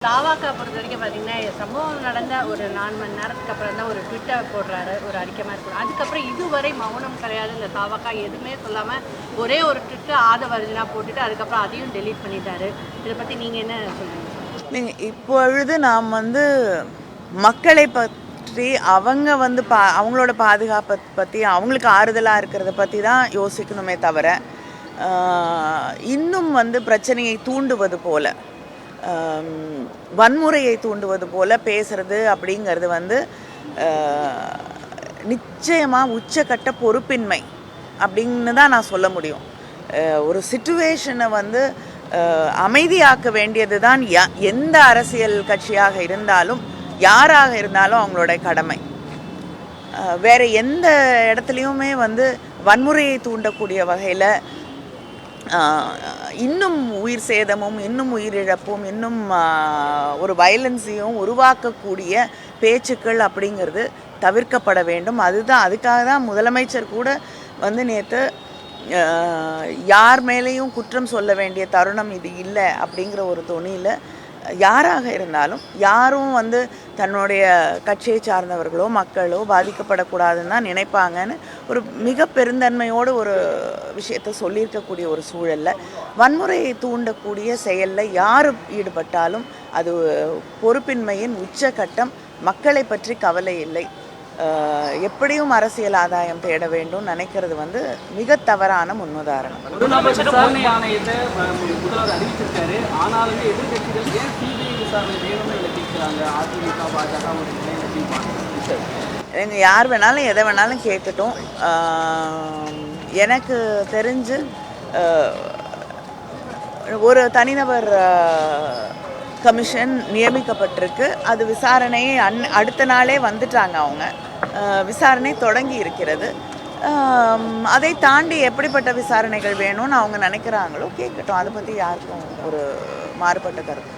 தாவாக்கா பொறுத்தவரைக்கும் பார்த்தீங்கன்னா, சம்பவம் நடந்த ஒரு 4 மணி நேரத்துக்கு அப்புறம் தான் ஒரு ட்விட்டர் போடுறாரு. ஒரு அறிக்கை மாரி போடுறாரு. அதுக்கப்புறம் இதுவரை மௌனம் கிடையாது. இந்த தாவாக்கா எதுவுமே சொல்லாம ஒரே ஒரு ட்விட்டு ஆதவர்ஜனா போட்டுட்டு அதுக்கப்புறம் அதையும் டெலீட் பண்ணிட்டாரு. இத பத்தி நீங்க என்ன சொல்றீங்க? இப்பொழுது நாம் மக்களை பற்றி அவங்க அவங்களோட பாதுகாப்பை பற்றி அவங்களுக்கு ஆறுதலாக இருக்கிறத பற்றி தான் யோசிக்கணுமே தவிர இன்னும் பிரச்சனையை தூண்டுவது போல வன்முறையை தூண்டுவது போல பேசுறது அப்படிங்கிறது நிச்சயமாக உச்சக்கட்ட பொறுப்பின்மை அப்படின்னு தான் நான் சொல்ல முடியும். ஒரு சிச்சுவேஷனை அமைதியாக்க வேண்டியது தான் எந்த அரசியல் கட்சியாக இருந்தாலும் யாராக இருந்தாலும் அவங்களோட கடமை. வேறு எந்த இடத்துலையுமே வன்முறையை தூண்டக்கூடிய வகையில் இன்னும் உயிர் சேதமும் இன்னும் உயிரிழப்பும் இன்னும் ஒரு வயலன்ஸையும் உருவாக்கக்கூடிய பேச்சுக்கள் அப்படிங்கிறது தவிர்க்கப்பட வேண்டும். அதுக்காக தான் முதலமைச்சர் கூட நேற்று யார் மேலேயும் குற்றம் சொல்ல வேண்டிய தருணம் இது இல்லை அப்படிங்கிற ஒரு தொனியில் யாராக இருந்தாலும் யாரும் தன்னுடைய கட்சியை சார்ந்தவர்களோ மக்களோ பாதிக்கப்படக்கூடாதுன்னு தான் நினைப்பாங்கன்னு ஒரு மிக பெருந்தன்மையோடு ஒரு விஷயத்தை சொல்லியிருக்கக்கூடிய ஒரு சூழலில் வன்முறையை தூண்டக்கூடிய செயலில் யார் ஈடுபட்டாலும் அது பொறுப்பின்மையின் உச்சகட்டம். மக்களை பற்றி கவலை இல்லை, எப்படியும் அரசியல் ஆதாயம் தேட வேண்டும் நினைக்கிறது மிக தவறான முன்னுதாரணம். யார் வேணாலும் எதை வேணாலும் கேட்கட்டும். எனக்கு தெரிஞ்சு ஒரு தனிநபர் கமிஷன் நியமிக்கப்பட்டிருக்கு. அது விசாரணையை அடுத்த நாளே வந்துட்டாங்க. அவங்க விசாரணை தொடங்கி இருக்கிறது. அதை தாண்டி எப்படிப்பட்ட விசாரணைகள் வேணும்னு அவங்க நினைக்கிறாங்களோ கேட்கட்டும். அதை பற்றி யாருக்கும் ஒரு மாறுபட்ட கருத்து.